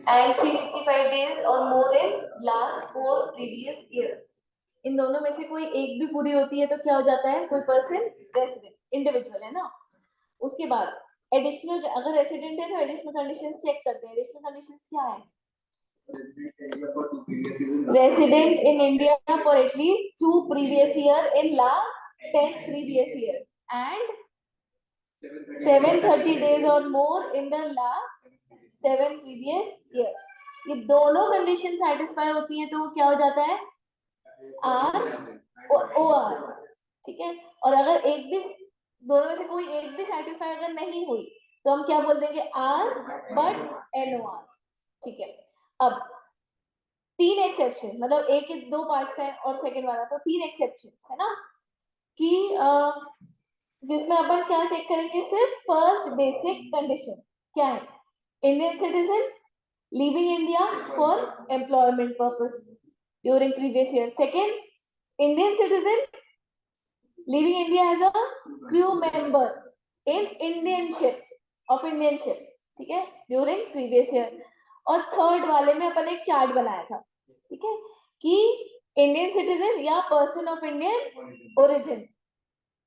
and 365 days or more in last 4 previous years. इन दोनों में से कोई एक भी पूरी होती है तो क्या हो जाता है, कोई पर्सन रेसिडेंट इंडिविजुअल है ना। उसके बाद एडिशनल, अगर रेसिडेंट है तो एडिशनल कंडीशंस चेक करते हैं। एडिशनल कंडीशंस क्या है? Resident in India for at least 2 previous year in last 10 previous years and 730 days or more in the last 7 previous years. ये दोनों कंडीशन सेटिस्फाई होती हैं तो वो क्या हो जाता है, आर ओ आर, ठीक है। और अगर एक भी, दोनों में से कोई एक भी सेटिस्फाई अगर नहीं हुई तो हम क्या बोल देंगे, R but N O R, ठीक है। अब 3 एक्सेप्शन, मतलब एक एक 2 पार्ट्स है और सेकंड वाला, तो 3 एक्सेप्शंस है ना, कि जिसमें अपन क्या चेक करेंगे, सिर्फ फर्स्ट बेसिक कंडीशन क्या है, Indian citizen living India for employment purpose during previous year. Second, Indian citizen living India as a crew member in Indian ship of Indian ship, ठीक है, ड्यूरिंग प्रीवियस ईयर। और third वाले में अपन एक chart बनाया था, ठीक है, कि इंडियन सिटीजन या पर्सन ऑफ इंडियन ओरिजिन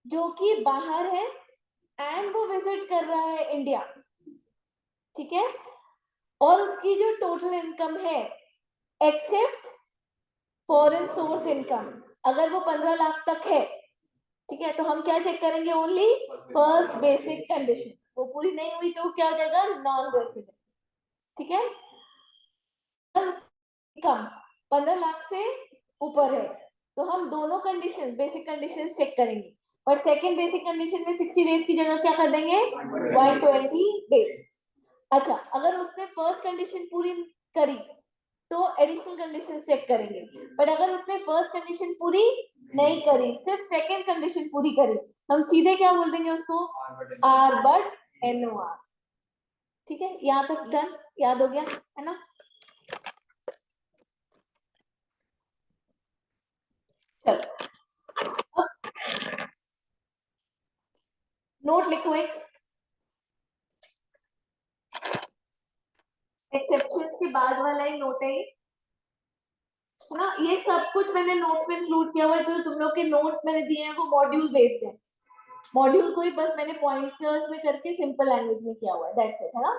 जो कि बाहर है एंड वो विजिट कर रहा है इंडिया, ठीक है, और उसकी जो टोटल इनकम है एक्सेप्ट फॉरेन सोर्स इनकम, अगर वो 15 लाख तक है, ठीक है, तो हम क्या चेक करेंगे, ओनली फर्स्ट बेसिक कंडीशन। वो पूरी नहीं हुई तो क्या हो जाएगा, नॉन रेसिडेंट, ठीक है। इनकम 15 लाख से ऊपर है तो हम दोनों कंडीशन, बेसिक कंडीशन चेक करेंगे, और सेकंड बेसिक कंडीशन में 60 डेज की जगह क्या कर देंगे, 120 डेज। अच्छा, अगर उसने फर्स्ट कंडीशन पूरी करी तो एडिशनल कंडीशन चेक करेंगे, बट अगर उसने फर्स्ट कंडीशन पूरी नहीं करी, सिर्फ सेकंड कंडीशन पूरी करी, हम सीधे क्या बोल देंगे उसको, R but N O R, ठीक है। यहाँ तक डन, याद हो गया है ना। चलो नोट लिखो एक, एक्सेप्शंस के बाद वाला ही नोट है ना। ये सब कुछ मैंने नोट्स में इंक्लूड किया हुआ है, जो तुम लोग के नोट्स मैंने दिए हैं वो मॉड्यूल बेस्ड है। मॉड्यूल को ही बस मैंने पॉइंटर्स में करके सिंपल लैंग्वेज में किया हुआ है, दैट्स इट, है ना।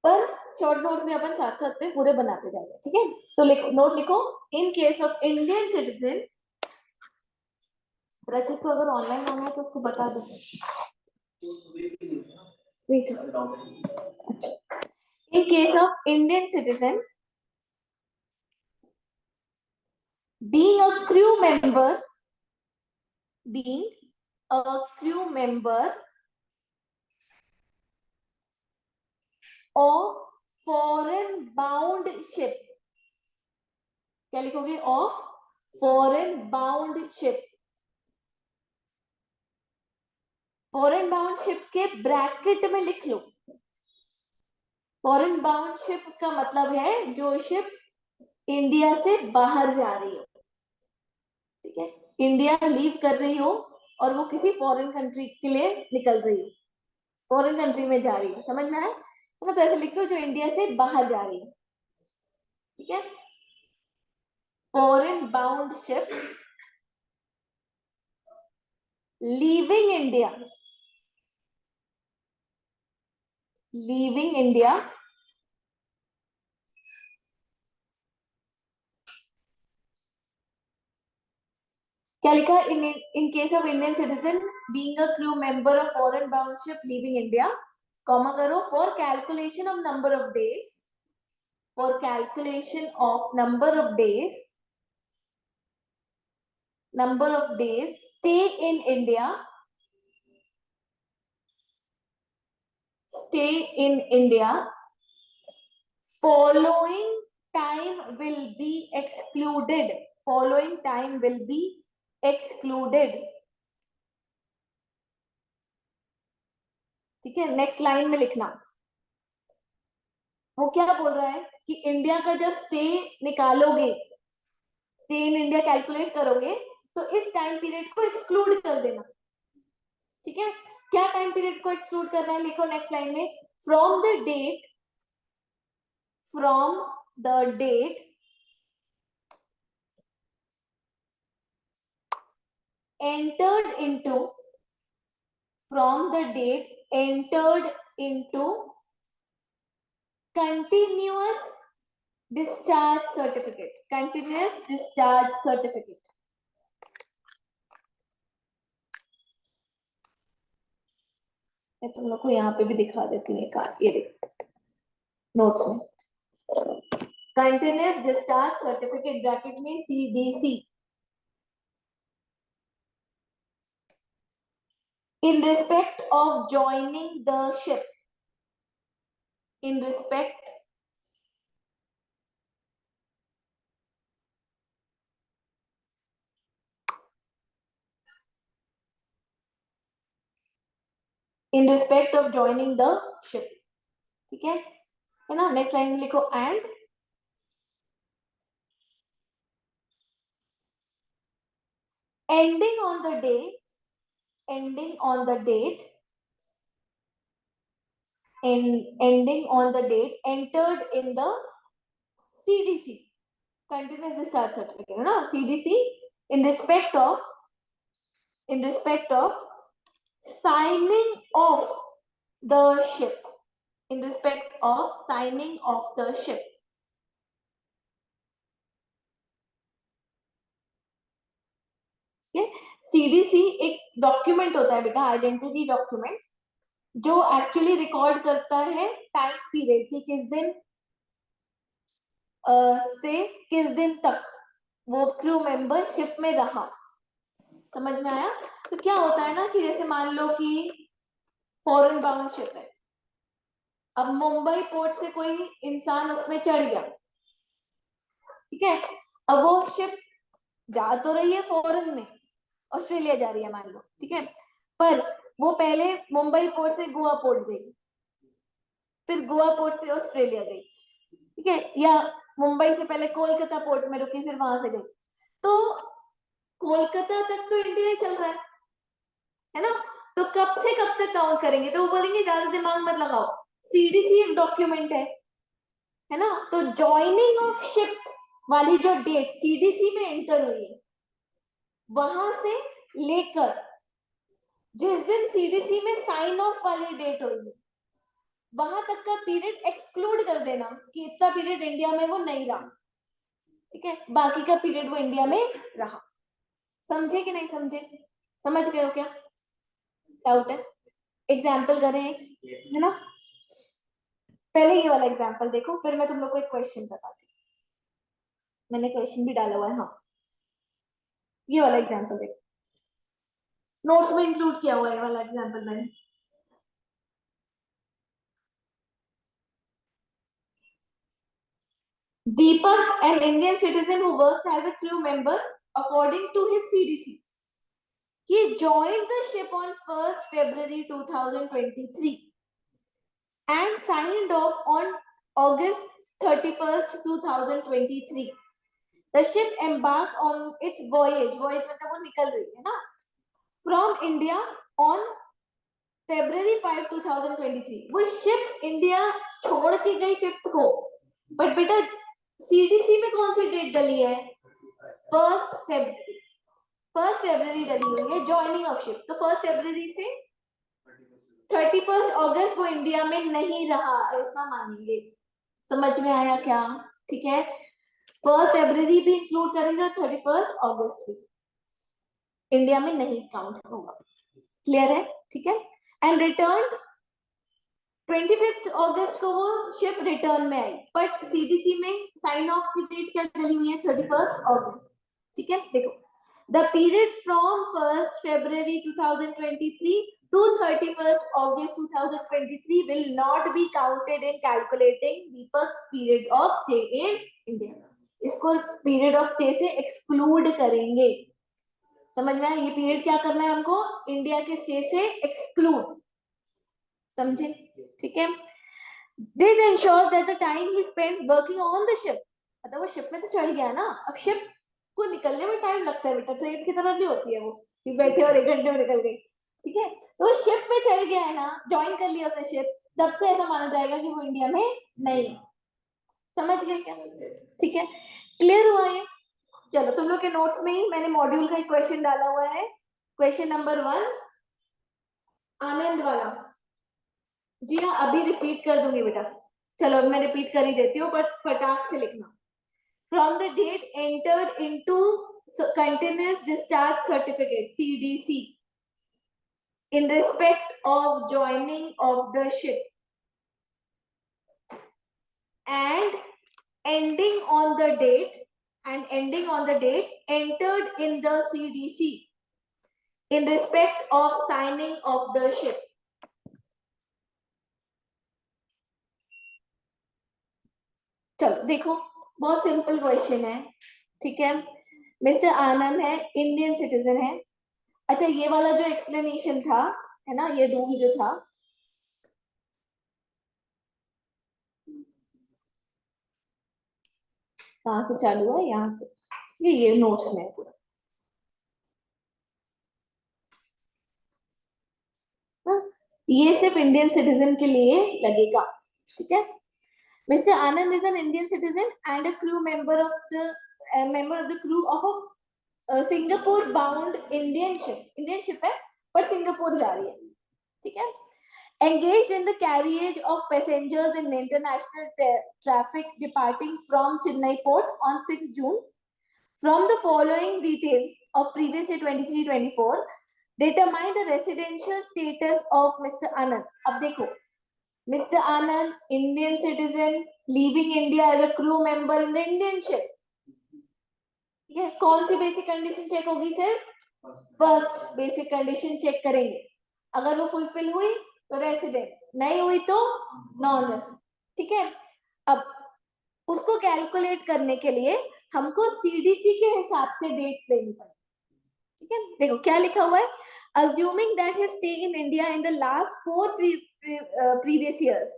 पर शॉर्ट नोट्स में अपन साथ साथ में पूरे बनाते जाएंगे, ठीक है। तो लिखो, नोट लिखो, इन केस ऑफ इंडियन सिटीजन, रचित को अगर ऑनलाइन आना है तो उसको बता दो। इन case of Indian citizen being a crew member of foreign bound ship, क्या लिखोगे, of foreign bound ship, foreign bound ship के ब्रैकेट में लिख लो। फॉरेन बाउंड शिप का मतलब है जो शिप इंडिया से बाहर जा रही हो, ठीक है, इंडिया लीव कर रही हो और वो किसी फॉरेन कंट्री के लिए निकल रही हो, फॉरेन कंट्री में जा रही हो, समझ में आया, तो ऐसे लिख लो, जो इंडिया से बाहर जा रही है, ठीक है। Foreign bound ship leaving India, क्या लिखा, in case of Indian citizen being a crew member of foreign bound ship leaving India, comma करो, for calculation of number of days, for calculation of number of days stay in India, following time will be excluded, ठीक है। Next line में लिखना, वो क्या बोल रहा है कि इंडिया का जब स्टे निकालोगे, स्टे इन इंडिया कैलकुलेट करोगे तो इस टाइम पीरियड को एक्सक्लूड कर देना, ठीक है। क्या टाइम पीरियड को एक्सक्लूड करना है, लिखो नेक्स्ट लाइन में, from the date entered into from the date entered into continuous discharge certificate, continuous discharge certificate. मैं तुम लोग को यहाँ पे भी दिखा देती हूँ एक ये देखो नोट्स में, कंटिन्यूस डिस्चार्ज सर्टिफिकेट ब्रैकेट में CDC, in respect of joining the ship, in respect of joining the ship, ठीक है ना। नेक्स्ट लाइन में लिखो and ending on the date ending on the date entered in the CDC, continuous discharge certificate है ना, CDC in respect of signing off the ship, in respect of signing off the ship. CDC एक document होता है बेटा, identity document, जो actually record करता है time period की किस दिन से किस दिन तक वो क्रू मेंबर शिप में रहा। समझ में आया? तो क्या होता है ना कि जैसे मान लो कि फॉरेन बाउंड शिप है, अब मुंबई पोर्ट से कोई इंसान उसमें चढ़ गया, ठीक है, अब वो शिप जा तो रही है फॉरेन में, ऑस्ट्रेलिया जा रही है मान लो, ठीक है, पर वो पहले मुंबई पोर्ट से गोवा पोर्ट गई, फिर गोवा पोर्ट से ऑस्ट्रेलिया गई, ठीक है, या मुंबई से पहले कोलकाता पोर्ट में रुकी फिर वहां से गई, तो कोलकाता तक तो इंडिया चल रहा है ना, तो कब से कब तक काउंट करेंगे? तो वो बोलेंगे ज्यादा दिमाग मत लगाओ, CDC एक डॉक्यूमेंट है ना, तो ज्वाइनिंग ऑफ शिप वाली जो डेट CDC में एंटर हुई है, वहां से लेकर जिस दिन CDC में साइन ऑफ वाली डेट होगी, वहां तक का पीरियड एक्सक्लूड कर देना कि इतना पीरियड इंडिया में वो नहीं रहा, ठीक है, बाकी का पीरियड वो इंडिया में रहा। समझे कि नहीं समझे? समझ गए हो क्या? डाउट है? एग्जाम्पल करें है ना, पहले ये वाला एग्जाम्पल देखो, फिर मैं तुम लोग को एक क्वेश्चन बताती हूँ, मैंने क्वेश्चन भी डाला हुआ है। हाँ, ये वाला एग्जाम्पल देखो, नोट्स में इंक्लूड किया हुआ है वाला एग्जाम्पल मैंने। Deepak, an Indian citizen who works as a crew member according to his CDC, he joined the ship on 1st February 2023 and signed off on August 31st 2023. The ship embarked on its voyage मतलब वो निकल रही है ना, from India on February 5, 2023. वो ship India छोड़ के गई 5th को, बट बेटा CDC में कौन सी डेट डली है? 1st February डली हुई है ज्वाइनिंग ऑफ शिप, तो 1st February से 31st अगस्त वो इंडिया में नहीं रहा, ऐसा मानेंगे। समझ में आया क्या? ठीक है, 1st February भी इंक्लूड करेंगे, 31st अगस्त भी इंडिया में नहीं काउंट होगा। क्लियर है? ठीक है, एंड रिटर्न 25 अगस्त को वो शिप रिटर्न में आई, बट CDC में साइन ऑफ की डेट क्या डली हुई है? 31 अगस्त। ठीक है, देखो, the period from 1st February 2023 to 31st August 2023 will not be counted in calculating Deepak's period of stay in India. इसको पीरियड ऑफ स्टे से एक्सक्लूड करेंगे। समझ में आया? ये पीरियड क्या करना है हमको? इंडिया के स्टे से एक्सक्लूड। समझे? ठीक है, this ensure that the time he spends working on the ship, मतलब वो शिप में तो चढ़ गया ना, अब शिप को निकलने में टाइम लगता है बेटा, ट्रेन की तरह नहीं होती है वो कि बैठे और 1 घंटे में निकल गई, ठीक है, तो शिप पे चढ़ गया है ना, ज्वाइन कर लिया उसने शिप, तब से ऐसा माना जाएगा कि वो इंडिया में नहीं है। समझ गए क्या? ठीक है, क्लियर हुआ ये? चलो, तुम लोग के नोट्स में ही मैंने मॉड्यूल का एक क्वेश्चन डाला हुआ है, क्वेश्चन नंबर 1 आनंद वाला। जी हाँ, अभी रिपीट कर दूंगी बेटा। चलो अब मैं रिपीट कर ही देती हूँ, बट फटाक से लिखना। From the date entered into continuous discharge certificate CDC in respect of joining of the ship and ending on the date entered in the CDC in respect of signing of the ship. चलो देखो, बहुत simple question है, ठीक है। Mister आनंद है, Indian citizen है। अच्छा, ये वाला जो एक्सप्लेनेशन था, है ना, ये रूल जो था, कहाँ से चालू हुआ? यहाँ से, ये नोट्स में है पूरा। हाँ, ये सिर्फ इंडियन सिटीजन के लिए लगेगा, ठीक है। Mr. Anand is an Indian citizen and a crew member of the crew of a Singapore bound Indian ship. Indian ship है पर सिंगापुर जा रही है, ठीक है। Engaged in the carriage of passengers in international traffic departing from Chennai port on 6 June. From the following details of previous year 23-24, determine the residential status of Mr. Anand. अब देखो, Mr. Anand, Indian citizen, leaving India as a crew member in the Indian ship. ये कौन सी basic condition check होगी? सिर्फ first basic condition check करेंगे। अगर वो fulfil हुई तो रेसिडेंट, नहीं हुई तो नॉन रेसिडेंट, ठीक है। अब उसको कैलकुलेट करने के लिए हमको CDC के हिसाब से डेट्स लेनी पड़ेगी, ठीक है। देखो क्या लिखा हुआ है, assuming that his stay in India in the last 4 previous years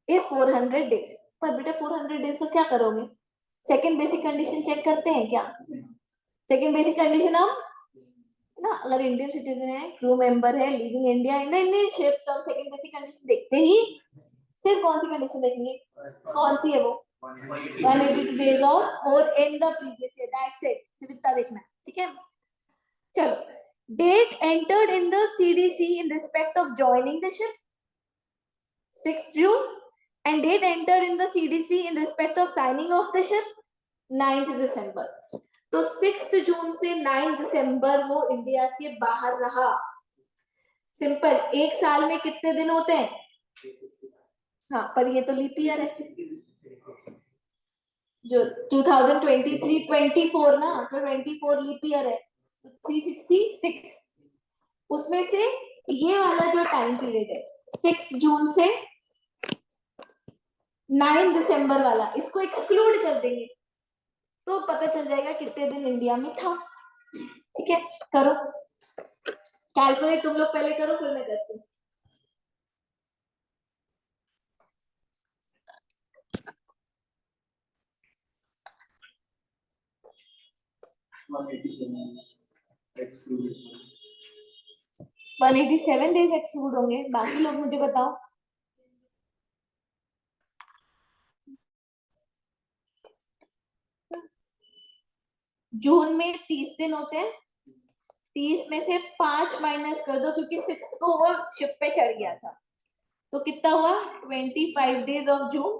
is 400 days। पर बेटा 400 डेज का क्या करोगे? सेकंड बेसिक कंडीशन चेक करते हैं क्या? सेकंड बेसिक कंडीशन हम ना, अगर इंडियन सिटीजन है, क्रू मेंबर है, living India in the Indian ship, तो हम सेकंड बेसिक कंडीशन देखते ही सिर्फ कौन सी कंडीशन देखेंगे? कौन सी है वो? 182 डेज और in the previous year, that's it, सिर्फ इतना देखना है, ठीक है। चलो, date entered in the CDC in respect of joining the ship 6 June and date entered in the CDC in respect of signing of the ship 9th December। तो 6 जून से 9 दिसंबर वो इंडिया के बाहर रहा। सिंपल, एक साल में कितने दिन होते हैं? हाँ, पर ये तो लीप ईयर है, जो 2023-24 ना, तो 24 लीप ईयर है, तो 366। उसमें से ये वाला जो टाइम पीरियड है 6 जून से 9 दिसंबर वाला, इसको एक्सक्लूड कर देंगे तो पता चल जाएगा कितने दिन इंडिया में था, ठीक है। करो कैलकुलेट, तुम लोग पहले करो फिर मैं करती हूँ। एक्सक्लूडेड 187 डेज एक्सक्लूड होंगे, बाकी लोग मुझे बताओ। जून में 30 दिन होते हैं, 30 में से 5 माइनस कर दो क्योंकि 6 को वो शिप पे चढ़ गया था, तो कितना हुआ? 25 डेज ऑफ जून,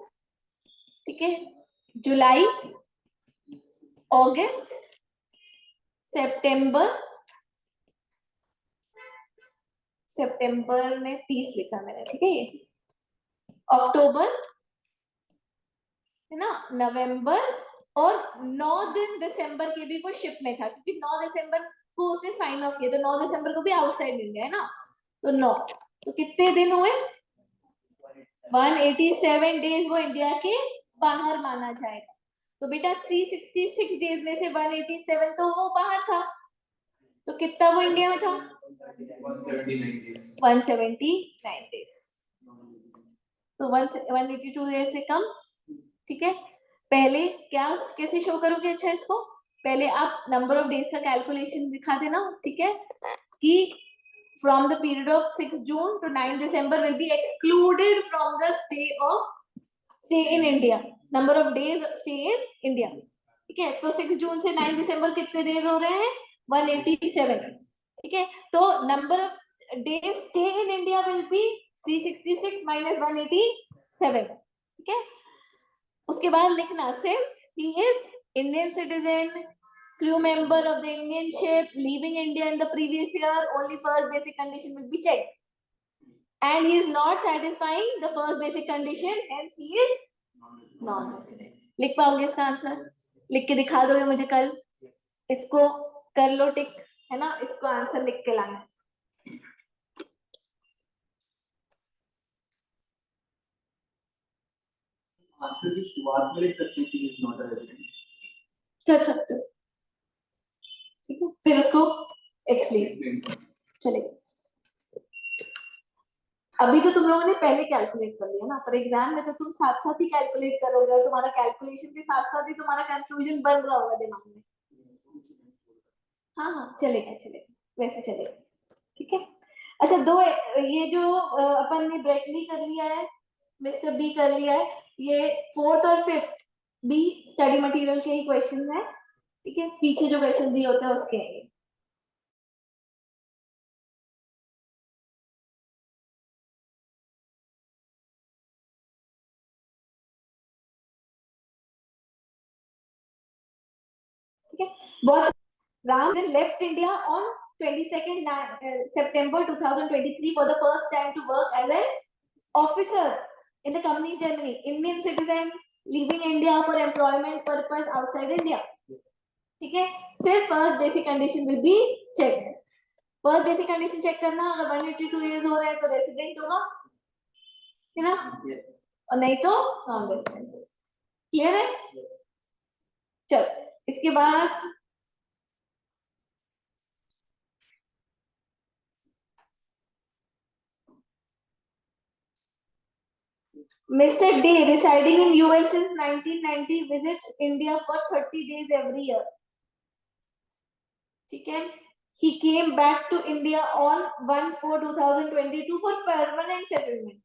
ठीक है। जुलाई, अगस्त, सितंबर, सितंबर में 30 लिखा मैंने, ठीक है। ये अक्टूबर, है ना, नवंबर, और 9 दिन दिसंबर के भी वो शिप में था क्योंकि 9 दिसंबर को उसने साइन ऑफ किया, तो 9 दिसंबर को भी आउटसाइड इंडिया है ना, तो 9, तो कितने दिन हुए? 187 डेज वो इंडिया के बाहर माना जाएगा। तो बेटा 366 डेज में से 187 तो वो बाहर था, तो कितना वो इंडिया में था? 179 डेज, तो 182 डेज से कम, ठीक है। पहले क्या कैसे शो करोगे? अच्छा, इसको पहले आप नंबर ऑफ डेज का कैलकुलेशन दिखा देना, ठीक है, कि from the period of 6 June to 9 December will be excluded from the stay in India. Number of days stay in India. ठीक है, तो 6 जून से 9 दिसंबर कितने डेज हो रहे हैं? 187. ठीक है, तो number of days stay in India will be 366 minus 187. ठीक है, उसके बाद लिखना since he is Indian citizen, crew member of the Indian ship leaving India in the previous year, only first basic condition will be checked. And he is not satisfying the first basic condition, hence he is non-resident. लिख पाओगे इसका answer? लिख के दिखा दोगे मुझे कल? इसको कर लो टिक, है ना? इसको आंसर लिख के लाना। आंसर की शुरुआत में लिख सकते हैं कि he is not a resident. कर सकते हो, ठीक है, फिर उसको एक्सप्लेन चलेगा। अभी तो तुम लोगों ने पहले कैलकुलेट कर लिया ना, पर एग्जाम में तो तुम साथ साथ ही कैलकुलेट करोगे और तुम्हारा कैलकुलेशन के साथ साथ ही तुम्हारा कंफ्यूजन बन रहा होगा दिमाग में। हाँ हाँ चलेगा चलेगा, वैसे चलेगा, ठीक है। अच्छा, दो ये जो अपन ने ब्रेटली कर लिया है, मिस्टर बी कर लिया है, ये 4th और 5th भी स्टडी मटेरियल के ही क्वेश्चन है, ठीक है। पीछे जो क्वेश्चन दिए होते हैं उसके हैं। ठीक है, बहुत Ram then left India on 22nd September 2023 for the first time to work as an officer in the company in Germany. Indian citizen leaving India for employment purpose outside India. ठीक है, सिर्फ first basic condition will be checked. First basic condition check करना, अगर 182 years हो रहा है तो resident होगा, है ना? और नहीं तो नॉन रेसिडेंट। क्लियर है? चलो, इसके बाद Mr. Day, residing in US since 1990, visits India for 30 days every year. ठीक है, he came back to India on 1/4/2022 for permanent settlement.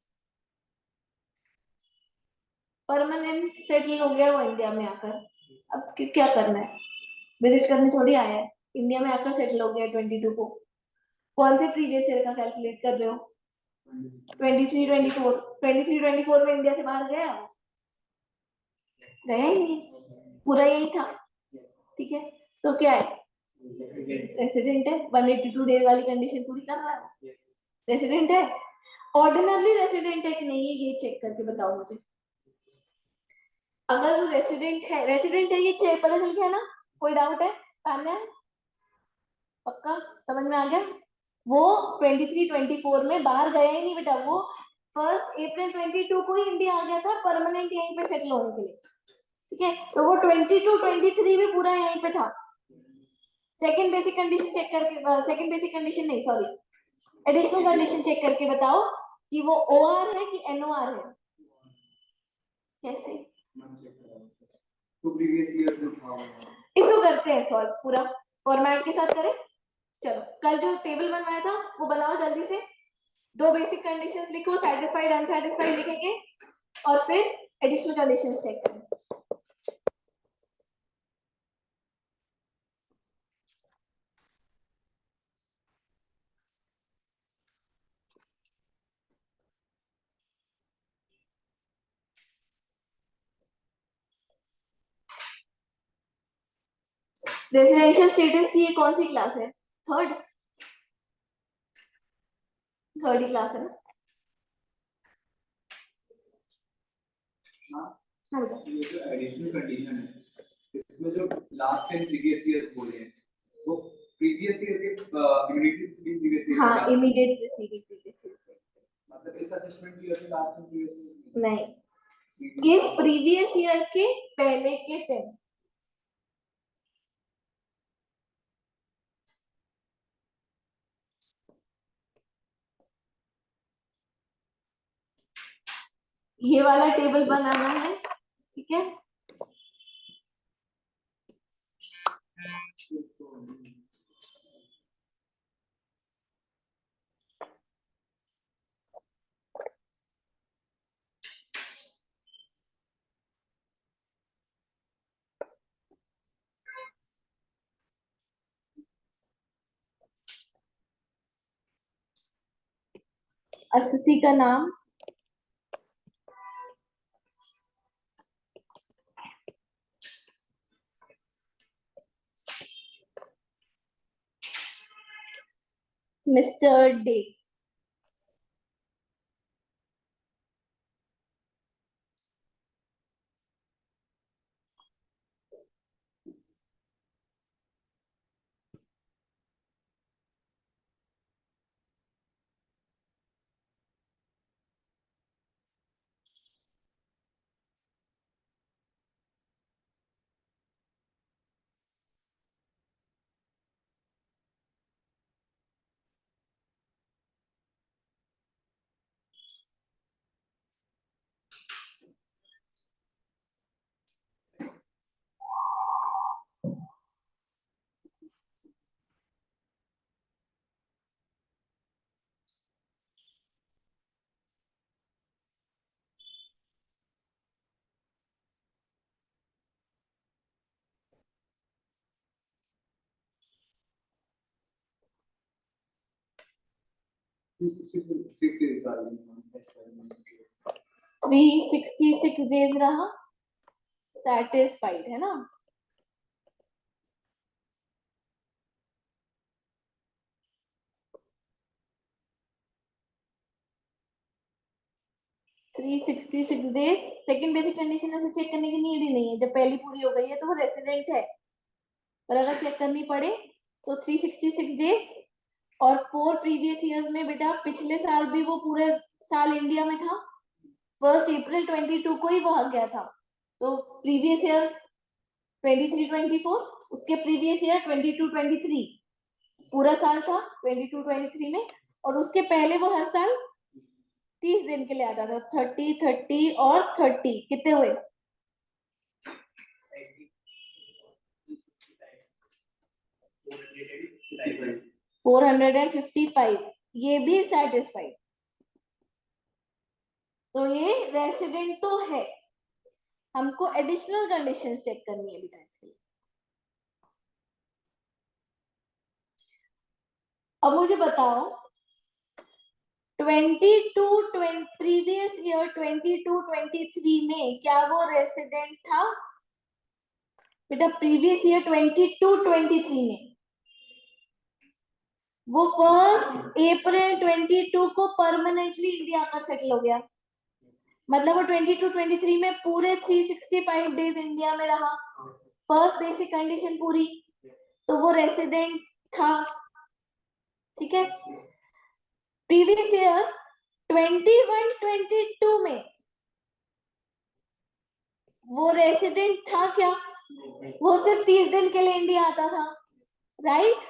Permanent settle हो गया वो इंडिया में आकर। अब क्या करना है? विजिट करने थोड़ी आया है, इंडिया में आकर सेटल हो गया 22 को। कौन से प्रीवियस ईयर का कैलकुलेट कर रहे हो? 23-24 में इंडिया से बाहर गया ही नहीं, पूरा यही था, ठीक है। तो क्या है? रेसिडेंट है, 182 डेज वाली कंडीशन पूरी कर रहा है, रेसिडेंट है। ऑर्डिनरी रेसिडेंट है कि नहीं है ये चेक करके बताओ मुझे। अगर वो रेसिडेंट है ये चेक पता चल गया ना? कोई डाउट है? तान्या पक्का समझ में आ गया? वो 23-24 में बाहर गया ही नहीं बेटा, वो 1 अप्रैल 22 को ही इंडिया आ गया था परमानेंट यहीं पे सेटल होने के लिए, ठीक है। तो वो 22-23 भी पूरा यहीं पे था। सेकंड बेसिक कंडीशन चेक करके, सेकंड बेसिक कंडीशन नहीं सॉरी, एडिशनल कंडीशन चेक करके बताओ कि वो ओआर है कि एनओआर है। कैसे? तो प्रीवियस ईयर इसको करते हैं सॉल्व, पूरा फॉर्मेट के साथ करें। चलो, कल जो टेबल बनवाया था वो बनाओ जल्दी से। दो बेसिक कंडीशंस लिखो, सैटिस्फाइड अनसैटिस्फाइड लिखेंगे और फिर एडिशनल कंडीशंस चेक करें। रेजिडेंशियल स्टेटस की ये कौन सी क्लास है? थर्ड ही क्लास है ना? हाँ बेटा, ये जो एडिशनल कंडीशन है इसमें जो लास्ट एंड प्रीवियस ईयर्स बोले हैं वो प्रीवियस ईयर के इमीडिएटली प्रीवियस ईयर, हाँ इमीडिएट प्रीसीडिंग प्रीवियस ईयर, मतलब इस असेसमेंट ईयर के लास्ट एंड प्रीवियस ईयर नहीं, इस प्रीवियस ईयर के पहले के 10। ये वाला टेबल बनाना है, ठीक है। अस्सी का नाम, mister day. Six days darling. 366 days रहा, सेटिस्फाइड है ना। Three sixty six days, second basic condition ऐसे चेक करने की नीड ही नहीं है, जब पहली पूरी हो गई है तो वो रेसिडेंट है। पर अगर चेक करनी पड़े तो 366 डेज, और 4 प्रीवियस ईयर्स में बेटा पिछले साल भी वो पूरे साल इंडिया में था, 1 अप्रैल 22 को ही वहां गया था, तो प्रीवियस ईयर 23-24, उसके प्रीवियस ईयर 22-23 पूरा साल था 22-23 में, और उसके पहले वो हर साल 30 दिन के लिए आता था, 30-30 और 30 कितने हुए? 455, ये भी सेटिस्फाइड। तो ये रेसिडेंट तो है, हमको एडिशनल कंडीशंस चेक करनी है बेटा इसके लिए। अब मुझे बताओ प्रीवियस ईयर 22-23 में क्या वो रेसिडेंट था? बेटा प्रीवियस ईयर 22-23 में वो 1 अप्रैल 22 को परमानेंटली इंडिया आकर सेटल हो गया, मतलब वो 22-23 में पूरे 365 डेज इंडिया में रहा, फर्स्ट बेसिक कंडीशन पूरी, तो वो रेसिडेंट था। ठीक है, प्रीवियस ईयर 21-22 में वो रेसिडेंट था क्या? वो सिर्फ 30 दिन के लिए इंडिया आता था, राइट?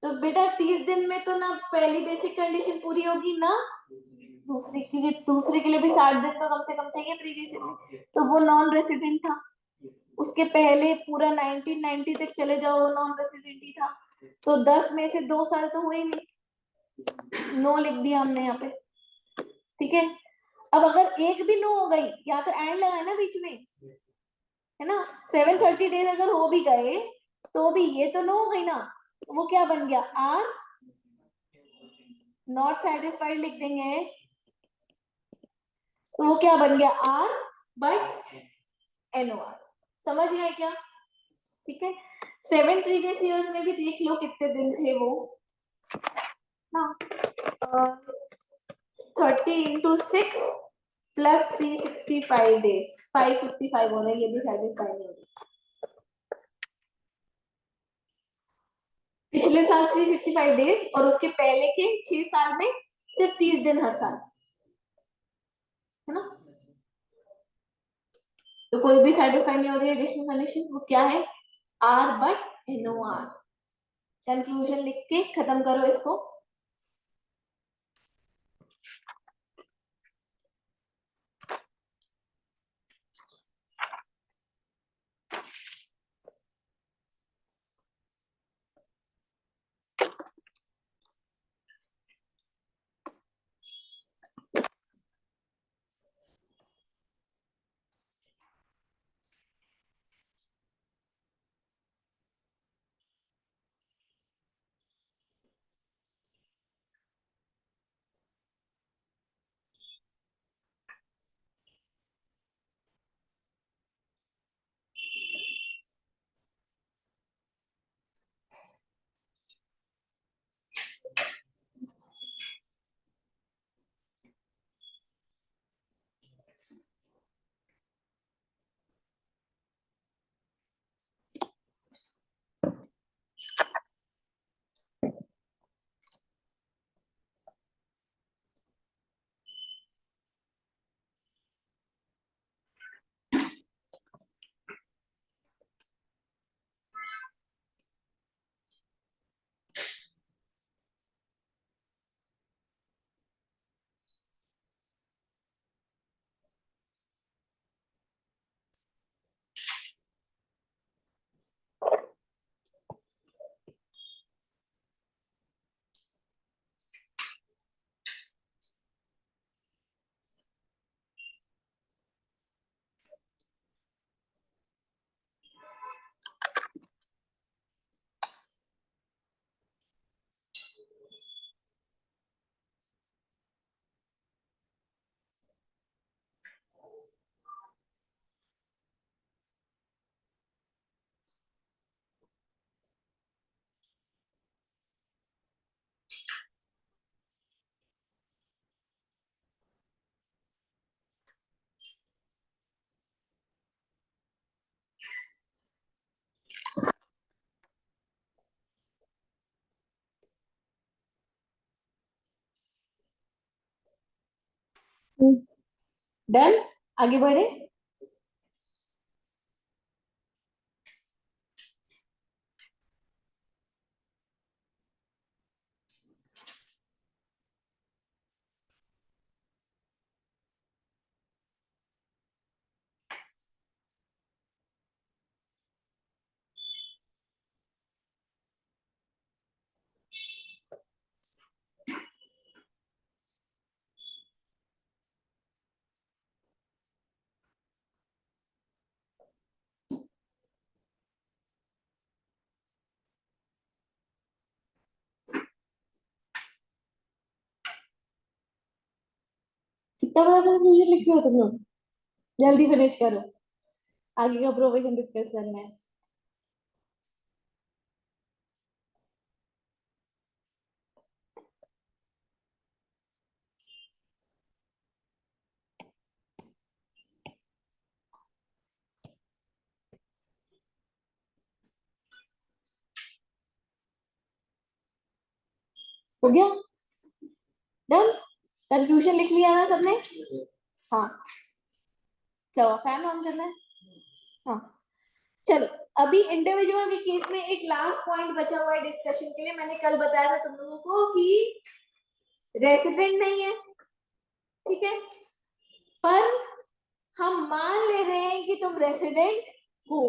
तो बेटा 30 दिन में तो ना पहली बेसिक कंडीशन पूरी होगी ना दूसरी, क्योंकि दूसरे के लिए भी 60 दिन तो कम से कम चाहिए प्रीवियस ईयर में, तो वो नॉन रेसिडेंट था। उसके पहले पूरा 1990 तक चले जाओ वो नॉन रेसिडेंट ही था, तो 10 में से 2 साल तो हुए ही नहीं, नो लिख दिया हमने यहाँ पे। ठीक है, अब अगर एक भी नो हो गई, या तो एंड लगा है ना बीच में, है ना, 730 डेज अगर हो भी गए तो भी ये तो नो हो गई ना, तो वो क्या बन गया? आर नॉट सेटिस्फाइड लिख देंगे, तो वो क्या बन गया? R but NOR। समझ गए क्या? ठीक है, 7 प्रीवियस ईयर्स में भी देख लो कितने दिन थे वो, हाँ 30 into 6 प्लस 365 डेज, 555 हो रहे, ये भी सेटिस्फाई नहीं हो रही। पिछले साल 365 डेज और उसके पहले के 6 साल में सिर्फ 30 दिन हर साल, है ना। तो कोई भी सेटिस्फाई नहीं हो रही है एडिशनल कंडीशन, वो क्या है? Are but NOR। कंक्लूजन लिख के खत्म करो इसको। डन, आगे बढ़े। कितना बड़ा कंफ्यूजन लिख रहे हो तुम लोग, जल्दी फिनिश करो, आगे का प्रोविजन डिस्कस करना है। हो गया, डन, कंफ्यूजन लिख लिया ना सबने। हाँ, क्या हुआ, फैन ऑन करना है। हाँ, चलो, अभी इंडिविजुअल के केस में एक लास्ट पॉइंट बचा हुआ है डिस्कशन के लिए। मैंने कल बताया था तुम लोगों को कि रेसिडेंट नहीं है, ठीक है, पर हम मान ले रहे हैं कि तुम रेसिडेंट हो,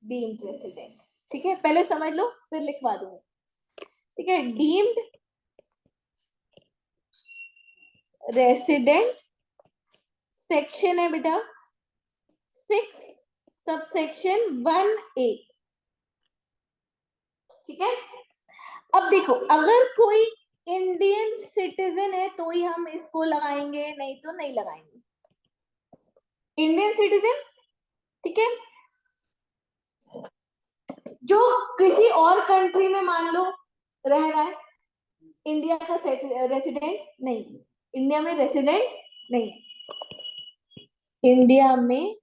डीम्ड रेसिडेंट, ठीक है, पहले समझ लो फिर लिखवा दूंगी, ठीक है। डीम्ड रेसिडेंट सेक्शन है बेटा 6 सबसेक्शन 1A, ठीक है। अब देखो, अगर कोई इंडियन सिटीजन है तो ही हम इसको लगाएंगे, नहीं तो नहीं लगाएंगे। इंडियन सिटीजन, ठीक है, जो किसी और कंट्री में मान लो रह रहा है, इंडिया का रेसिडेंट नहीं, इंडिया में रेसिडेंट नहीं है, इंडिया में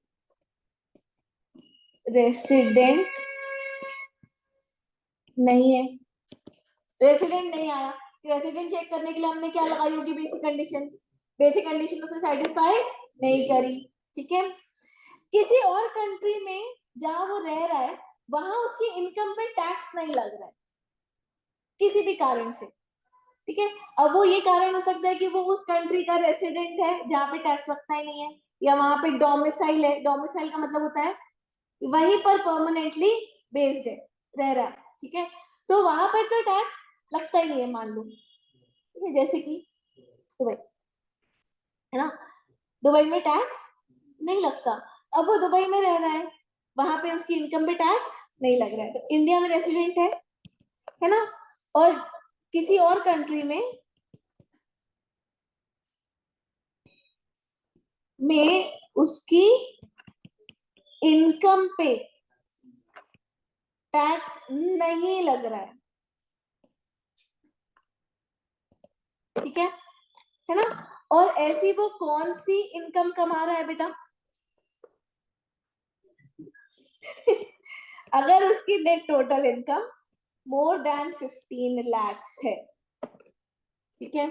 रेसिडेंट नहीं है, रेसिडेंट नहीं आया, रेसिडेंट चेक करने के लिए हमने क्या लगाई होगी, बेसिक कंडीशन, बेसिक कंडीशन उसने सेटिस्फाई नहीं करी, ठीक है। किसी और कंट्री में जहां वो रह रहा है वहां उसकी इनकम पे टैक्स नहीं लग रहा है किसी भी कारण से, ठीक है। अब वो ये कारण हो सकता है कि वो उस कंट्री का रेसिडेंट है जहाँ पे टैक्स लगता ही नहीं है, या वहां पे डोमिसाइल है, डोमिसाइल का मतलब होता है वहीं पर परमानेंटली बेस्ड है, रह रहा है, ठीक है, तो वहां पर तो टैक्स लगता ही नहीं है, मान लो, ठीक है, जैसे कि दुबई, है ना, दुबई में टैक्स नहीं लगता, अब वो दुबई में रह रहा है, वहां पे उसकी इनकम पे टैक्स नहीं लग रहा है, तो इंडिया में रेसिडेंट है ना, और किसी और कंट्री में उसकी इनकम पे टैक्स नहीं लग रहा ठीक है ना, और ऐसी वो कौन सी इनकम कमा रहा है बेटा अगर उसकी net total income more than 15 lakhs है, ठीक है,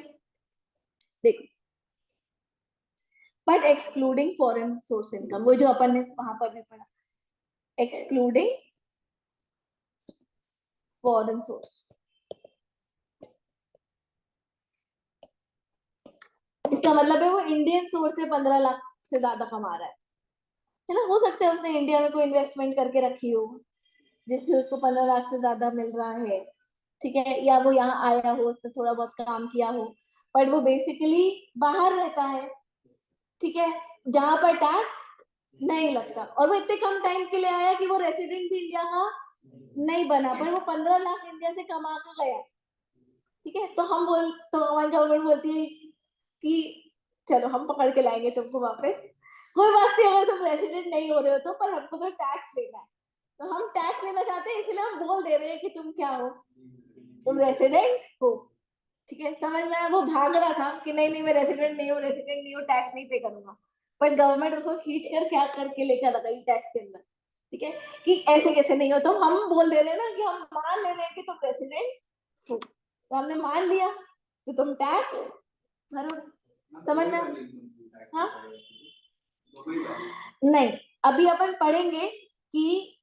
देखो, but excluding foreign source income, वो जो अपन ने वहां पर भी पढ़ा, एक्सक्लूडिंग फॉरेन सोर्स, इसका मतलब है वो इंडियन सोर्स से 15 लाख से ज्यादा कमा रहा है ना, हो सकता है उसने इंडिया में कोई इन्वेस्टमेंट करके रखी हो जिससे उसको 15 लाख से ज्यादा मिल रहा है, ठीक है, या वो यहाँ आया हो, उसने थोड़ा बहुत काम किया हो, बट वो बेसिकली बाहर रहता है, ठीक है, जहां पर टैक्स नहीं लगता, और वो इतने कम टाइम के लिए आया कि वो रेसिडेंट भी इंडिया का नहीं बना, पर वो 15 लाख इंडिया से कमा के गया, ठीक है, तो हमारी गवर्नमेंट बोलती है कि चलो हम पकड़ के लाएंगे तुमको वापस, कोई बात नहीं, अगर तुम रेसिडेंट नहीं हो रहे हो तो, पर हमको तो टैक्स लेना है, तो हम टैक्स लेना चाहते हैं, इसलिए हम बोल दे रहे हैं कि तुम क्या हो, तुम रेसिडेंट हो, ठीक है, समझ में आया, वो भाग रहा था कि नहीं नहीं मैं रेसिडेंट नहीं हूँ, रेसिडेंट नहीं हूँ, टैक्स नहीं पे करूंगा, बट गवर्नमेंट उसको खींच कर क्या करके लेकर आ गई टैक्स के अंदर, ठीक है, कि ऐसे कैसे नहीं हो, तो हम बोल दे रहे हैं ना कि हम मान ले रहे हैं कि तुम रेसिडेंट हो, तो हमने मान लिया तो तुम टैक्स भरो, समझ में, हाँ कोई बात नहीं, अभी अपन पढ़ेंगे कि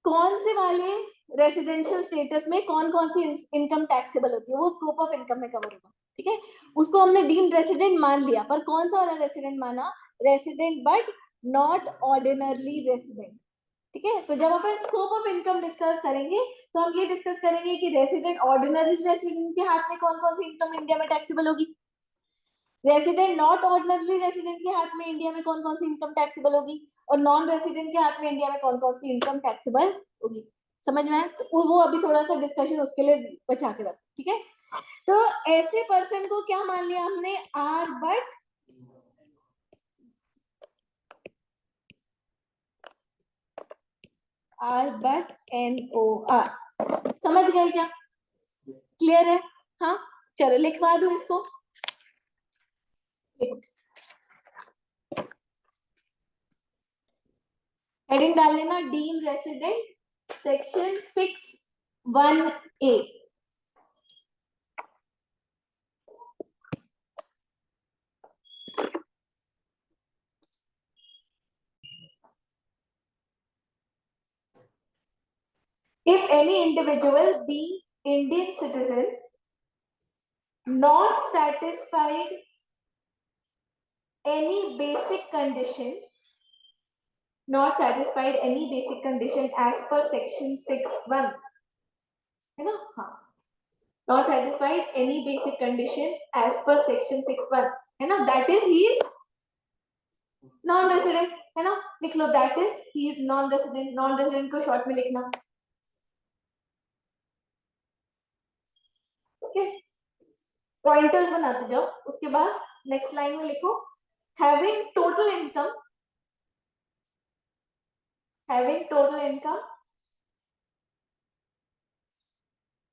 कौन से वाले रेसिडेंशियल स्टेटस में कौन कौन सी इनकम टैक्सेबल होती है, वो स्कोप ऑफ इनकम में कवर होगा। ठीक है, उसको हमने डीम्ड रेसिडेंट मान लिया, पर कौन सा वाला रेसिडेंट माना? Resident but not ordinarily resident. ठीक है, तो जब अपन स्कोप ऑफ इनकम डिस्कस करेंगे तो हम ये डिस्कस करेंगे कि रेसिडेंट ऑर्डिनरी रेसिडेंट के हाथ में कौन कौन सी इनकम इंडिया में टैक्सेबल होगी, रेसिडेंट नॉट ऑर्डिनरी रेसिडेंट के हाथ में इंडिया में कौन कौन सी इनकम टैक्सेबल होगी, और नॉन रेसिडेंट के हाथ में इंडिया में कौन कौन सी इनकम टैक्सेबल होगी। समझ में आया? तो वो अभी थोड़ा सा डिस्कशन उसके लिए बचा के रख। ठीक है, तो ऐसे पर्सन को क्या मान लिया हमने? R but NOR। समझ गए क्या? क्लियर है? हाँ, चलो लिखवा दूं इसको। हेडिंग डाल लेना, deem resident section 6(1)(a). If any individual being Indian citizen not satisfied any basic condition, as per section 6(1), है ना? हाँ, not satisfied any basic condition as per section 6(1), है ना? That is he is non-resident, है ना? लिख लो, that is he is non-resident। non-resident को short में लिखना। ओके, पॉइंटर्स बनाते जाओ। उसके बाद नेक्स्ट लाइन में लिखो, having total income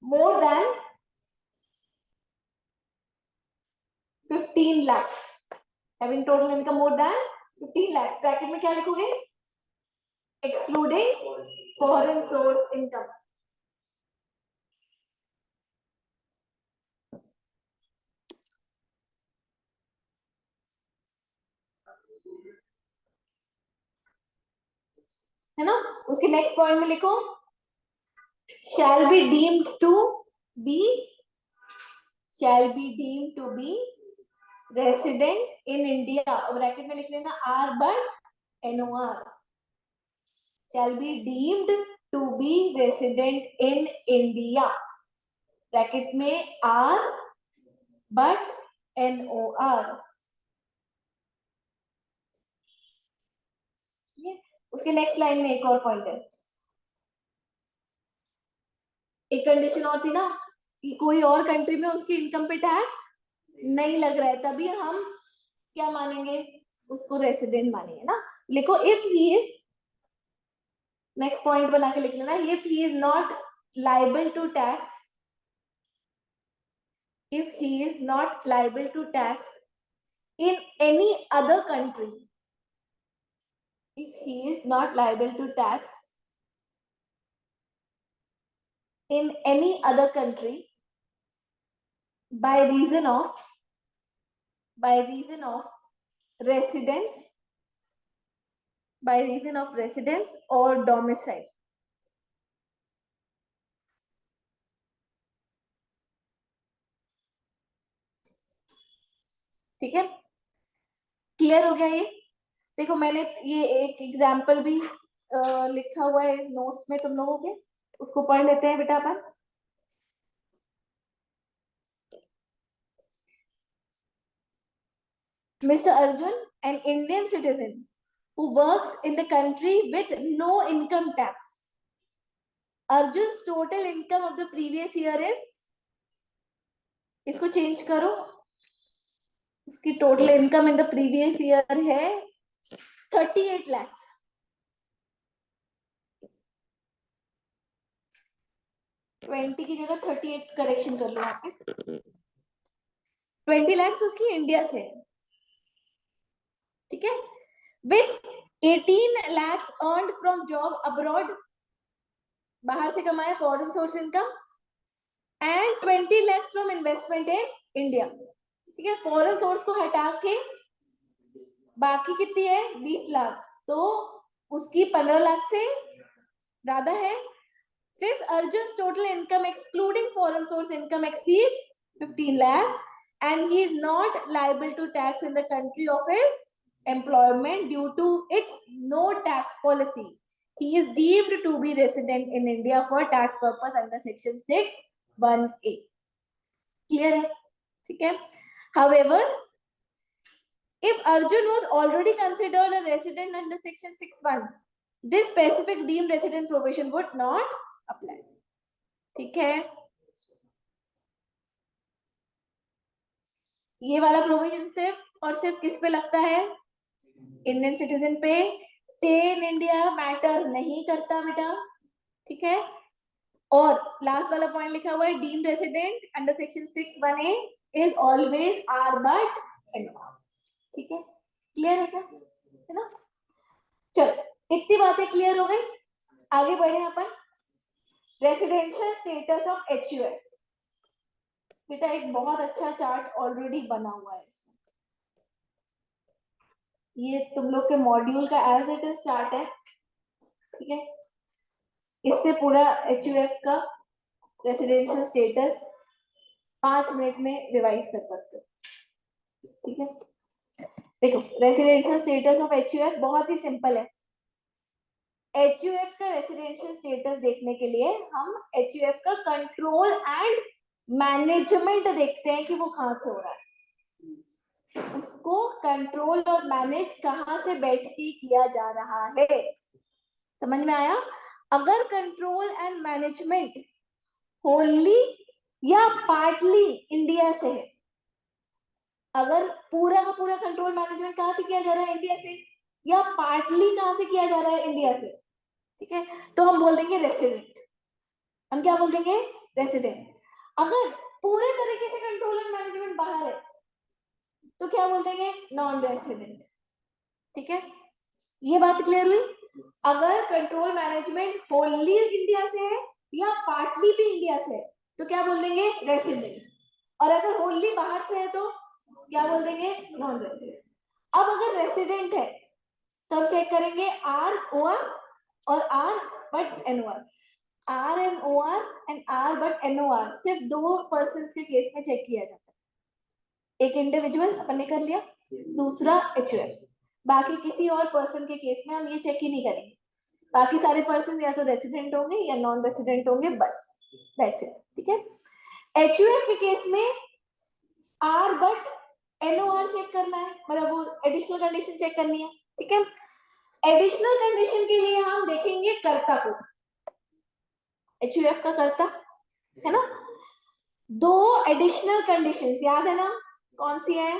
more than 15 lakhs। having total income more than 15 lakhs, bracket में क्या लिखोगे? excluding foreign source income। है ना? उसके नेक्स्ट पॉइंट में लिखो, shall be deemed to be resident in India। Bracket में लिख लेना R but NOR, shall be deemed to be resident in India। Bracket में R but NOR। उसके नेक्स्ट लाइन में एक और पॉइंट है, एक कंडीशन और थी ना कि कोई और कंट्री में उसकी इनकम पे टैक्स नहीं लग रहा है, तभी हम क्या मानेंगे? उसको रेसिडेंट मानेंगे ना। लिखो, if he is, next point बना के लिख लेना, if he is not liable to tax, if he is not liable to tax in any other country, if he is not liable to tax in any other country by reason of residence, or domicile। ठीक है, clear हो गया ये? देखो, मैंने ये एक example भी लिखा हुआ है नोट्स में तुम लोगों के, उसको पढ़ लेते हैं बेटा अपन। Mr. Arjun, an Indian citizen who works in the country with no income tax. Arjun's total income of the previous year is, इसको चेंज करो, उसकी total income in the previous year है 38 lakhs। ट्वेंटी की जगह 38 correction कर लो यहाँ पे। 20 lakhs उसकी इंडिया से, ठीक है, with 18 lakhs earned from job abroad, बाहर से कमाए foreign source income, and 20 lakhs from investment in India. ठीक है, फॉरेन सोर्स को हटा के बाकी कितनी है 20 लाख, तो उसकी 15 लाख से ज्यादा है. Since Arjun's total income excluding foreign source income exceeds 15 lakhs and he is not liable to tax in the country of his employment due to its no tax policy, he is deemed to be resident in India for tax purpose under section 6(1)(a). Clear है? ठीक है. However, if Arjun was already considered a resident under section 6(1), this specific deemed resident provision would not apply. ठीक है. ये वाला provision सिर्फ और सिर्फ किस पे लगता है? इंडियन सिटीजन पे. स्टे इन इंडिया मैटर नहीं करता बेटा. ठीक है. और लास्ट वाला पॉइंट लिखा हुआ है deemed resident under section 6(1)(a) is always R but NOR. ठीक है. क्लियर है क्या? है ना. चलो इतनी बातें क्लियर हो गई. आगे बढ़े अपन. Residential status of HUF. बेटा एक बहुत अच्छा चार्ट ऑलरेडी बना हुआ है इसमें. ये तुम लोग के मॉड्यूल का एज इट इज चार्ट है. ठीक है. इससे पूरा HUF का रेसिडेंशियल स्टेटस 5 मिनट में रिवाइज कर सकते हो. ठीक है. देखो रेसिडेंशियल स्टेटस ऑफ HUF बहुत ही सिंपल है. HUF का रेसिडेंशियल स्टेटस देखने के लिए हम HUF का कंट्रोल एंड मैनेजमेंट देखते हैं कि वो कहां से हो रहा है. उसको कंट्रोल और मैनेज कहां से बैठ के किया जा रहा है. समझ में आया? अगर कंट्रोल एंड मैनेजमेंट होली या पार्टली इंडिया से है, अगर पूरा का पूरा कंट्रोल मैनेजमेंट कहां से किया जा रहा है? इंडिया से. या पार्टली कहां से किया जा रहा है? इंडिया से. ठीक है. तो हम बोल देंगे रेसिडेंट. हम क्या बोल देंगे? रेसिडेंट. अगर पूरे तरीके से कंट्रोल एंड मैनेजमेंट बाहर है तो क्या बोल देंगे? Non resident. ठीक है. ये बात क्लियर हुई? अगर कंट्रोल मैनेजमेंट होली इंडिया से है या पार्टली भी इंडिया से है तो क्या बोल देंगे? रेसिडेंट. और अगर होली बाहर से है तो क्या बोल देंगे? Non resident. अब अगर रेसिडेंट है तो हम चेक करेंगे ROR और R but NOR. RMOR and R but NOR सिर्फ 2 पर्संस के केस में चेक किया जाता है. एक इंडिविजुअल अपन ने कर लिया, दूसरा HUF. बाकी किसी और पर्सन के केस में हम ये चेक ही नहीं करेंगे. बाकी सारे पर्सन या तो रेसिडेंट होंगे या नॉन रेसिडेंट होंगे, बस. That's it. ठीक है. HUF के केस में R बट NOR चेक करना है, मतलब वो एडिशनल कंडीशन चेक करनी है. ठीक है. एडिशनल कंडीशन के लिए हम देखेंगे कर्ता को. HUF का कर्ता है ना. 2 एडिशनल कंडीशंस याद है ना? कौन सी है?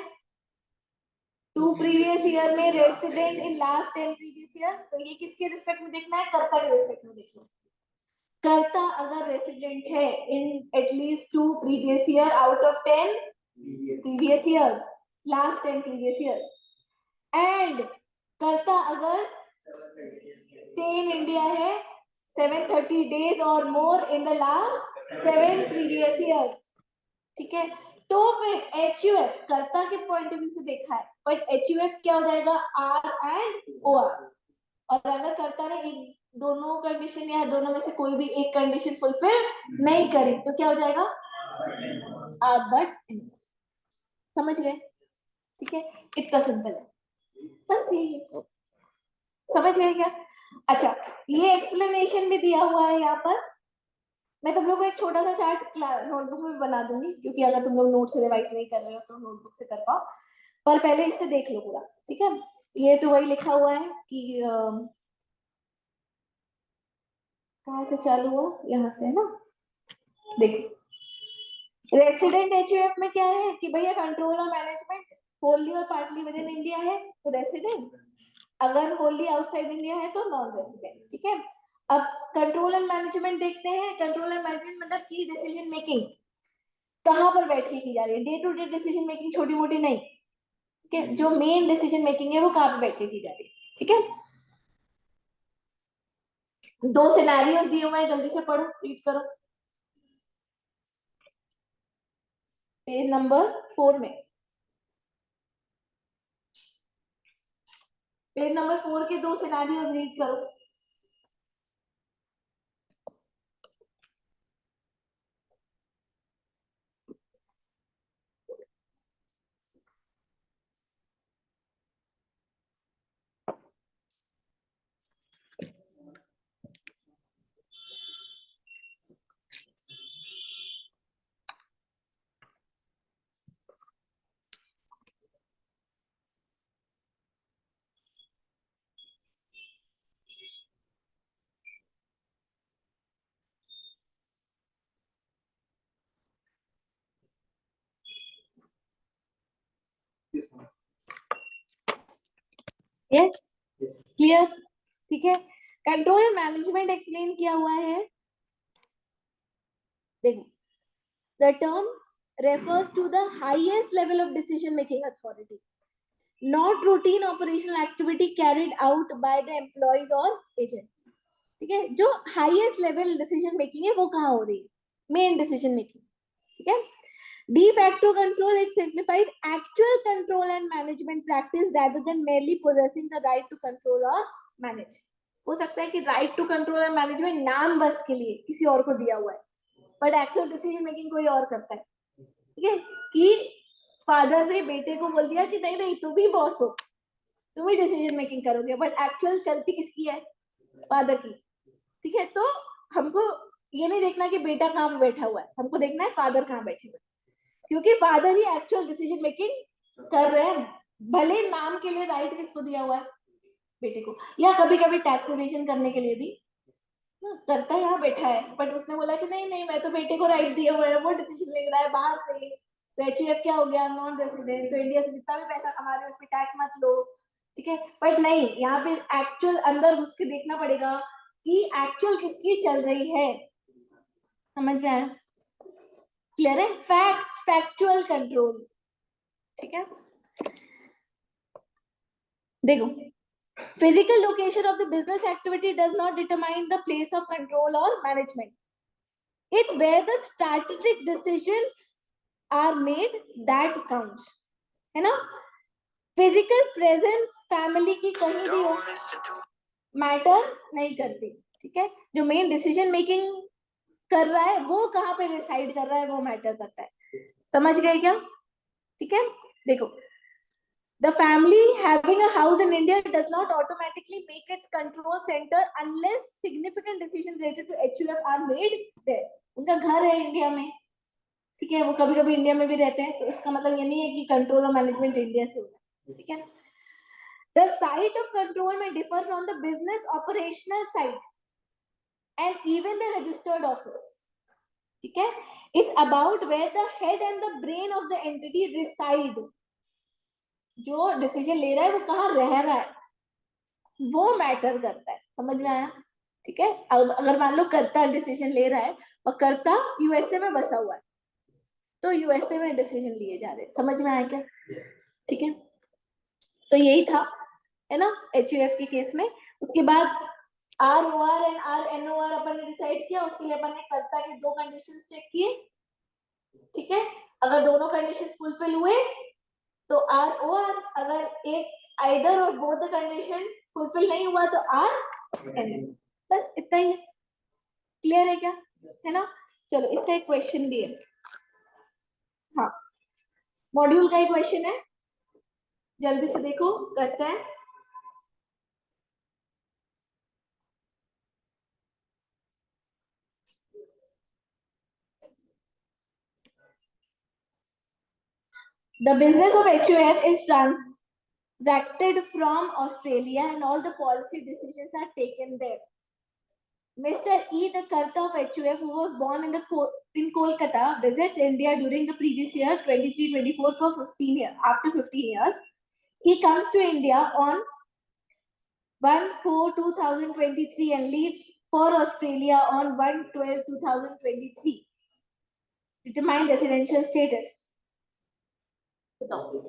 2 प्रीवियस ईयर में resident in last 10 previous year. तो ये किसके रिस्पेक्ट में देखना है? कर्ता के रिस्पेक्ट में देखना है. कर्ता अगर रेसिडेंट है in at least 2 previous year out of 10 previous years, last 10 previous years, and कर्ता अगर स्टे इन इंडिया है 730 days और more in the last 7 previous years. ठीक है. तो फिर HUF कर्ता के पॉइंट ऑफ व्यू से देखा है, बट HUF क्या हो जाएगा? R and OR. और अगर कर्ता ने एक दोनों कंडीशन या दोनों में से कोई भी एक कंडीशन फुलफिल नहीं करी तो क्या हो जाएगा? R but NOR. समझ गए? ठीक है. इतना सिंपल है, बस यही है. समझ गए क्या? अच्छा, ये एक्सप्लेनेशन भी दिया हुआ है यहाँ पर. मैं तुम लोग को एक छोटा सा चार्ट नोटबुक में बना दूंगी, क्योंकि अगर तुम लोग नोट से रिवाइज नहीं कर रहे हो तो नोटबुक से कर पाओ, पर पहले इससे देख लो पूरा. ठीक है. ये तो वही लिखा हुआ है कि कहाँ से चालू हुआ? यहाँ से है ना. देखो रेसिडेंट HUF में क्या है कि भैया कंट्रोल और मैनेजमेंट होली और पार्टली विद इन इंडिया है तो रेसिडेंट. अगर होली आउटसाइड इंडिया है तो नॉन रेसिडेंट. ठीक है. अब कंट्रोल एंड मैनेजमेंट देखते हैं. कंट्रोल एंड मैनेजमेंट मतलब की डिसीजन मेकिंग कहां पर बैठ के की जा रही है? Day to day decision making, छोटी मोटी नहीं. ठीक है. जो मेन डिसीजन मेकिंग है वो कहां पर बैठ के की जा रही है? ठीक है. 2 सिनेरियोस दिए हुए हैं, जल्दी से पढ़ो, रीड करो. पेज नंबर 4 में पेज नंबर 4 के 2 सिनेरियोस रीड करो. Yes, clear. ठीक है, कंट्रोल मैनेजमेंट एक्सप्लेन किया हुआ है. देखो, the term refers to the highest level of decision making authority, not routine operational activity carried out by the employees or agent. ठीक है, जो highest level decision making है वो कहाँ हो रही है? Main decision making. ठीक है, de facto control, it signifies actual control and management practice rather than merely possessing the right to control or manage. हो सकता है कि right to control and management नाम बस के लिए किसी और को दिया हुआ है, बट एक्चुअल डिसीजन मेकिंग कोई और करता है. ठीक है, कि फादर ने बेटे को बोल दिया कि नहीं नहीं तुम ही बॉस हो, तुम ही डिसीजन मेकिंग करोगे, बट एक्चुअल चलती किसकी है? फादर की. ठीक है, तो हमको ये नहीं देखना कि बेटा कहाँ पे बैठा हुआ है, हमको देखना है फादर कहाँ बैठे हुए, क्योंकि फादर ही एक्चुअल डिसीजन मेकिंग कर रहे हैं. भले नाम के लिए राइट किसको दिया हुआ है? बेटे को. या कभी कभी टैक्स एवेजन करने के लिए भी करता यहाँ बैठा है, बट उसने बोला कि नहीं नहीं मैं तो बेटे को राइट दिया हुआ है, वो डिसीजन ले रहा है बाहर से, तो एचयूएफ क्या हो गया? नॉन रेसिडेंट, तो इंडिया से जितना भी पैसा कमा रहे हो उस पर टैक्स मत लो. ठीक है, बट नहीं, यहाँ पे एक्चुअल अंदर घुस के देखना पड़ेगा कि एक्चुअल किसकी चल रही है. समझ में आया? क्लियर है? Factual control. ठीक है, देखो, physical location of the business activity does not determine the place of control or management. It's where the strategic decisions are made that counts. है ना? Physical presence family की कहीं भी हो मैटर नहीं करती. ठीक है, जो मेन डिसीजन मेकिंग कर रहा है वो कहाँ पे रिसाइड कर रहा है वो मैटर करता है. समझ गए क्या? ठीक है, देखो, the family having a house in India does not automatically make its control center unless significant decisions related to HUF are made there. उनका घर है इंडिया में, ठीक है, वो कभी कभी इंडिया में भी रहते हैं, तो इसका मतलब ये नहीं है कि कंट्रोल और मैनेजमेंट इंडिया से होगा. ठीक है, the site of control may differ from the business operational site and even the registered office. ठीक है, it's about where the head and the brain of the entity reside. जो decision ले रहा है वो कहाँ रह रहा है वो मैटर करता है. समझ में आया? ठीक है, अब अगर मान लो कर्ता डिसीजन ले रहा है और कर्ता यूएसए में बसा हुआ है, तो यूएसए में डिसीजन लिए जा रहे हैं. समझ में आया क्या? ठीक है, तो यही था, है ना, एचयूएफ के केस में. उसके बाद आरओआर एंड आरएनओआर अपन ने डिसाइड किया. उसके लिए अपन ने कर्ता के दो कंडीशंस चेक किए. ठीक है, अगर दोनों कंडीशंस फुलफिल हुए तो आरओआर, अगर एक आइदर और बोथ द कंडीशंस फुलफिल नहीं हुआ तो आरएनओ. बस इतना ही. क्लियर है क्या? है ना? चलो, इसका एक क्वेश्चन भी है. हाँ, मॉड्यूल का एक क्वेश्चन है, जल्दी से देखो, करते हैं. The business of HUF is transacted from Australia and all the policy decisions are taken there. Mr. E, the Karta of HUF, who was born in Kolkata, visits India during the previous year 23-24 for 15 years. After 15 years, he comes to India on 1/4/2023 and leaves for Australia on 1/12/2023. Determine residential status. बताओ.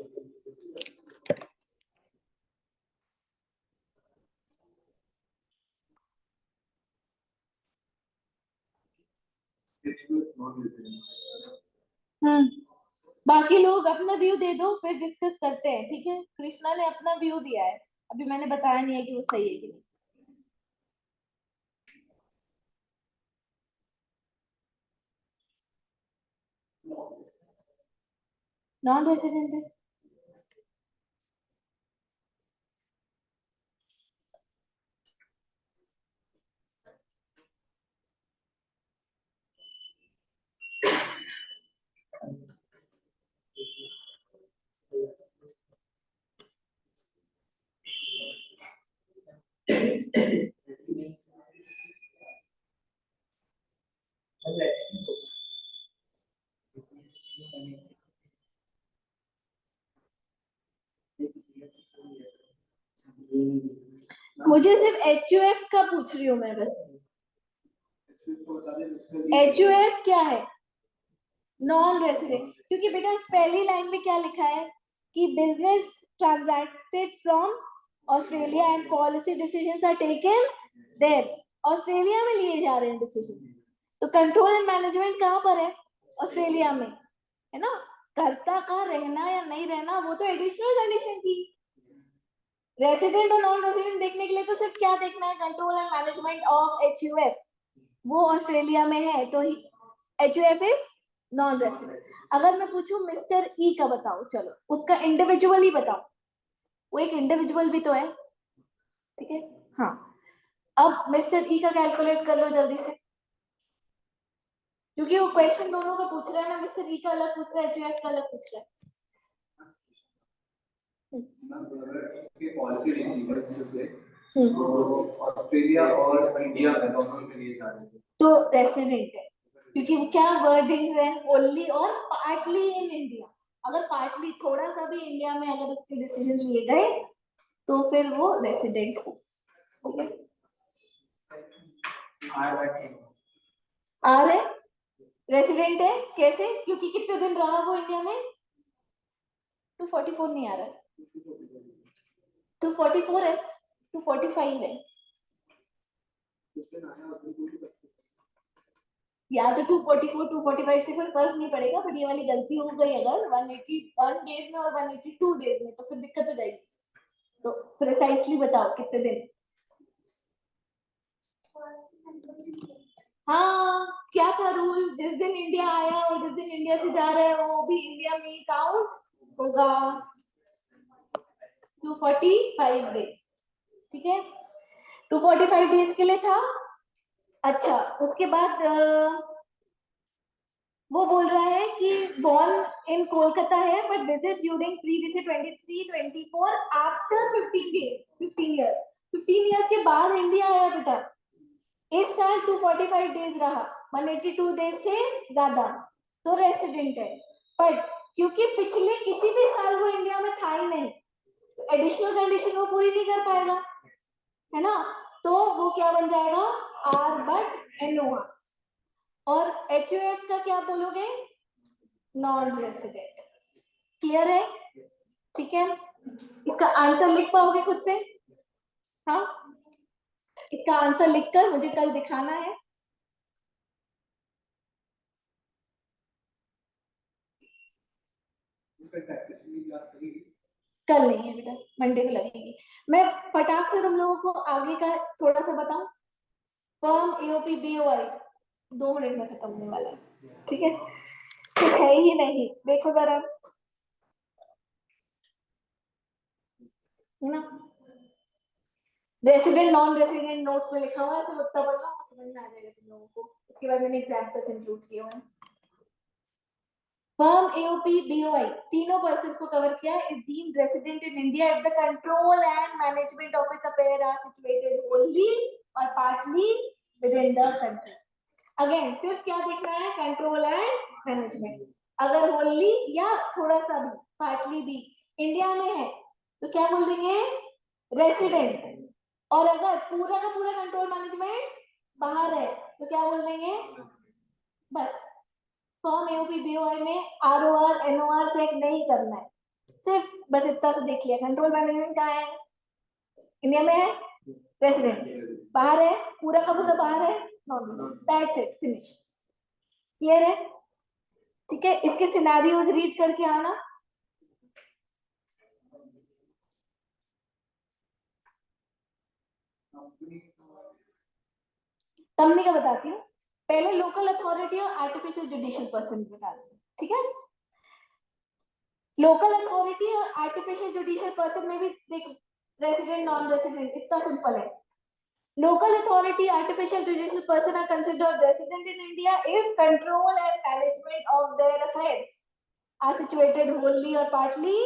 बाकी लोग अपना view दे दो, फिर discuss करते हैं. ठीक है, कृष्णा ने अपना व्यू दिया है. अभी मैंने बताया नहीं है कि वो सही है कि नहीं। नॉन रेसिडेंट है। मुझे सिर्फ HUF का पूछ रही हूँ मैं बस। HUF क्या है? Non resident. क्योंकि बेटा पहली लाइन में क्या लिखा है कि business transacted from Australia and policy decisions are taken there. Australia में लिए जा रहे हैं डिसीजंस, तो कंट्रोल एंड मैनेजमेंट कहाँ पर है? ऑस्ट्रेलिया में, है ना। कर्ता का रहना या नहीं रहना वो तो एडिशनल कंडीशन थी। रेसिडेंट और नॉन रेसिडेंट देखने के लिए तो सिर्फ क्या देखना है? Control and management of HUF, वो ऑस्ट्रेलिया में है, तो HUF इज नॉन रेसिडेंट। अगर मैं पूछूं मिस्टर ई का बताओ, चलो उसका इंडिविजुअल ही बताओ, वो एक इंडिविजुअल भी तो है, ठीक है। हाँ, अब मिस्टर ई का कैलकुलेट कर लो जल्दी से, क्योंकि वो क्वेश्चन दोनों का पूछ रहा है ना, मिस्टर ई का अलग पूछ रहा है, HUF का अलग पूछ रहा है। पॉलिसी डिसीजंस जो थे तो ऑस्ट्रेलिया और इंडिया में दोनों के लिए जा रहे थे, तो रेसिडेंट है, क्योंकि वो क्या वर्डिंग है, ओनली और पार्टली इन इंडिया। अगर पार्टली थोड़ा सा भी इंडिया में अगर उसके डिसीजन लिए गए तो फिर वो रेसिडेंट हो, ठीक है। आ रहे रेसिडेंट है कैसे? क्योंकि कितने दिन रहा वो इंडिया में? 244 नहीं आ रहा है, 244 है, 245 है, या तो 244 245 से कोई फर्क नहीं पड़ेगा, बट ये वाली गलती हो गई अगर 181 डेज में और 182 डेज में, तो फिर दिक्कत हो जाएगी। तो प्रिसाइसली बताओ कितने दिन। हाँ, क्या था रूल? जिस दिन इंडिया आया और जिस दिन इंडिया से जा रहा है वो भी इंडिया में ही काउंट होगा। 245 डेज, ठीक है, 245 डेज के लिए था। अच्छा, उसके बाद वो बोल रहा है कि बॉर्न इन कोलकाता है but visit during previous 23 24 after 15 days, 15 years, 15 years के बाद इंडिया आया बेटा। इस साल 245 डेज रहा, 182 डेज से ज्यादा, तो रेसिडेंट है। बट क्योंकि पिछले किसी भी साल वो इंडिया में था ही नहीं, तो एडिशनल कंडीशन वो पूरी नहीं कर पाएगा, है ना, तो वो क्या बन जाएगा? R but NOR। और HUF का क्या बोलोगे? Non resident. क्लियर है? ठीक है, इसका आंसर लिख पाओगे खुद से? हाँ, इसका आंसर लिखकर मुझे कल दिखाना है। कल नहीं है बेटा, मंडे को लगेगी। मैं फटाक से तुम लोगों को आगे का थोड़ा सा बताऊं। फर्म AOP BOI 2 मिनट में खत्म होने वाला है, ठीक है, कुछ है ही नहीं, देखो जरा, है ना। रेसिडेंट नॉन रेसिडेंट नोट्स में लिखा हुआ है, तो उतना पढ़ना समझ में आ जाएगा तुम लोगों को। उसके बाद मैंने एग्जाम्पल्स इंक्लूड किए हुए हैं। फर्म AOP BOI तीनों पर्सन्स को कवर किया है। Is deemed resident in India if the control and management of its affair are situated wholly और partly within the country. Again सिर्फ क्या देखना है? Control and management. अगर होली या थोड़ा सा भी, पार्टली भी इंडिया में है तो क्या बोल देंगे? रेसिडेंट। और अगर पूरा का पूरा कंट्रोल मैनेजमेंट बाहर है तो क्या बोल देंगे? बस फर्म AOP BOI में ROR NOR चेक नहीं करना है, सिर्फ बस इतना तो देख लिया। कंट्रोल मैनेजमेंट कहाँ है? इंडिया में है, रेसिडेंट। बाहर है, पूरा का पूरा बाहर है, non resident. That's it, finish. Clear है? ठीक है, इसके सिनेरियोज रीड करके आना। कंपनी का बताती हूँ, पहले लोकल अथॉरिटी और आर्टिफिशियल जुडिशियल पर्सन बता दूँ, ठीक है। लोकल अथॉरिटी और आर्टिफिशियल जुडिशियल पर्सन में भी देख, रेसिडेंट नॉन रेसिडेंट, इतना सिंपल है। Local authority, artificial judicial person are considered resident in India if control and management of their affairs are situated wholly or partly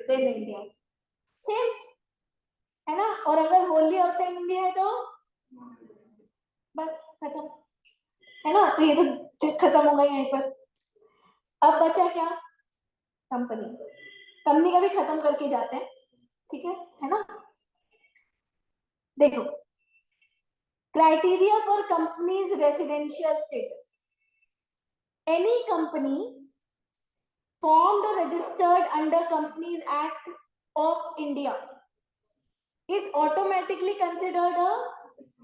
in India. Same है ना। और अगर wholly outside India है तो बस खत्म, है ना। तो ये तो खत्म हो गया यहीं पर। अब बचा क्या, कंपनी। कंपनी का भी खत्म करके जाते हैं, ठीक है ना। देखो, criteria for company's residential status. Any company formed or registered under Companies Act of India is automatically considered a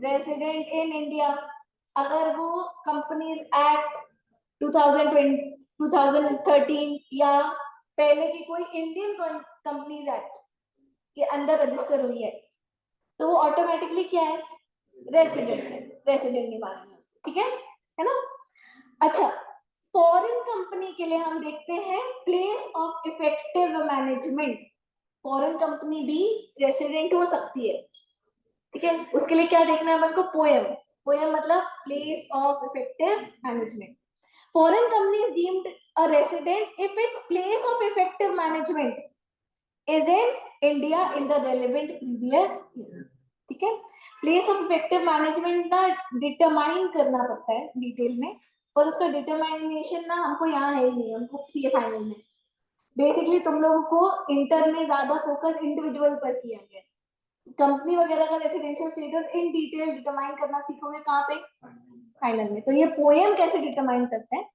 resident in India अगर वो Companies Act 2020 2013 या पहले की कोई इंडियन कंपनीज एक्ट के अंदर रजिस्टर हुई है तो वो ऑटोमेटिकली क्या है, रेसिडेंट है। रेसिडेंट नहीं मानेंगे उसको, ठीक है ना। अच्छा, फॉरेन कंपनी के लिए हम देखते हैं place of effective management. Foreign company भी रेसिडेंट हो सकती है, ठीक है। उसके लिए क्या देखना है अपन को, पोएम। पोएम मतलब place of effective management. Foreign company is deemed a resident if its place of effective management is in India in the relevant previous year, ठीक है। प्लेस ऑफ इफेक्टिव मैनेजमेंट ना डिटरमाइन करना पड़ता है detail में, और उसका डिटरमाइनेशन ना हमको यहाँ है ही नहीं, हमको ये फाइनल में। बेसिकली तुम लोगों को इंटर में ज्यादा फोकस इंडिविजुअल पर किया गया। कंपनी वगैरह का residential status in detail determine करना सीखोगे कहाँ पे, फाइनल में। तो ये पोएम कैसे डिटरमाइन करते हैं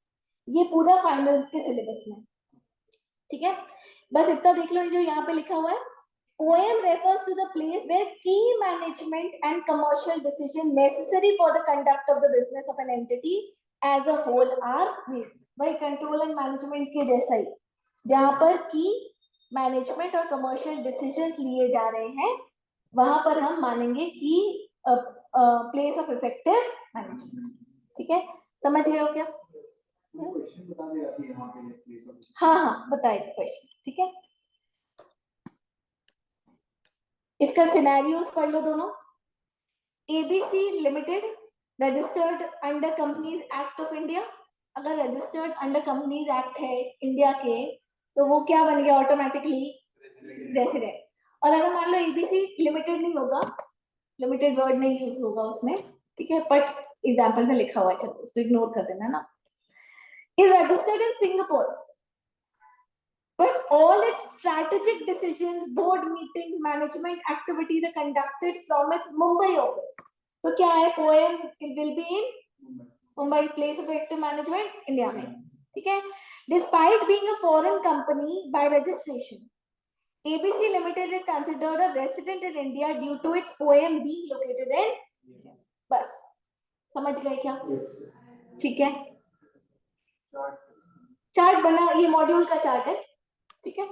ये पूरा फाइनल के सिलेबस में, ठीक है। बस इतना देख लो, जो यहाँ पे लिखा हुआ है, poem refers to the place where key management and commercial decision necessary for the conduct of the business of an entity as a whole are made. वही कंट्रोल एंड मैनेजमेंट के जैसा ही, जहाँ पर की मैनेजमेंट और कमर्शियल डिसीजन लिए जा रहे हैं वहां पर हम मानेंगे कि प्लेस ऑफ इफेक्टिव मैनेजमेंट, ठीक है। समझ गए हो क्या? क्वेश्चन बता दे रही है यहाँ पे प्लेस ऑफ, हाँ बताइए क्वेश्चन, ठीक है। इसका सिनेरियोस पढ़ लो दोनों। ABC limited registered under companies act of India. अगर रजिस्टर्ड अंडर कंपनीज एक्ट है इंडिया के तो वो क्या बन गया ऑटोमेटिकली, रेसिडेंट। और अगर मान लो एबीसी लिमिटेड नहीं होगा, लिमिटेड वर्ड नहीं यूज होगा उसमें, ठीक है, बट एग्जाम्पल में लिखा हुआ है, चलो उसको इग्नोर कर देना ना। Is registered in Singapore but all its strategic decisions, board meetings, management activities are conducted from its Mumbai office. तो क्या है, poem will be in Mumbai, place of active management India में, ठीक है। Despite being a foreign company by registration, ABC Limited is considered a resident in India due to its poem being located in India. बस समझ गए क्या? ठीक है, chart बना, ये मॉड्यूल का चार्ट है, ठीक है।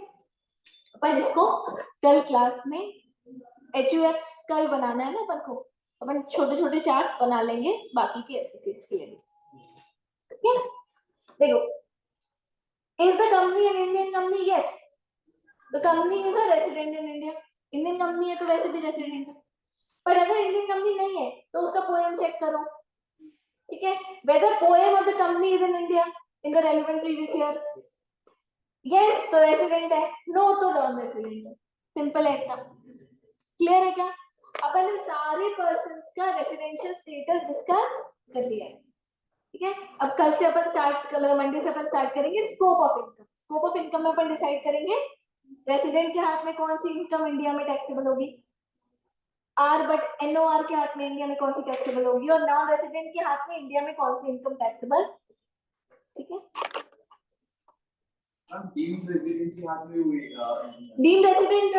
अपन इसको कल क्लास में HUF कल बनाना है ना अपन को, अपन छोटे छोटे चार्ट्स बना लेंगे बाकी के एसएससीज के लिए, ठीक है। देखो, is the company an Indian company? Yes, the company is a resident in India. Indian company है तो वैसे भी रेसिडेंट है, पर अगर इंडियन कंपनी नहीं है तो उसका पोएम चेक करो, ठीक है। Whether POEM of the company is in India in the relevant previous year, yes तो रेसिडेंट है, नो तो नॉन रेसिडेंट है। सिंपल है इतना, क्लियर है क्या? अपन ने सारे पर्संस का रेसिडेंशियल स्टेटस डिस्कस कर लिया है, ठीक है। अब कल से अपन स्टार्ट, मंडे से अपन स्टार्ट करेंगे scope of income. Scope of income में अपन डिसाइड करेंगे रेसिडेंट के हाथ में कौन सी इनकम इंडिया में टैक्सेबल होगी, आर बट NOR के हाथ में इंडिया में कौन सी टैक्सेबल होगी, और नॉन रेसिडेंट के हाथ में इंडिया में कौन सी इनकम टैक्सेबल, ठीक है। डीम्ड रेजिडेंसी हाथ में हुई, डीम्ड रेसिडेंट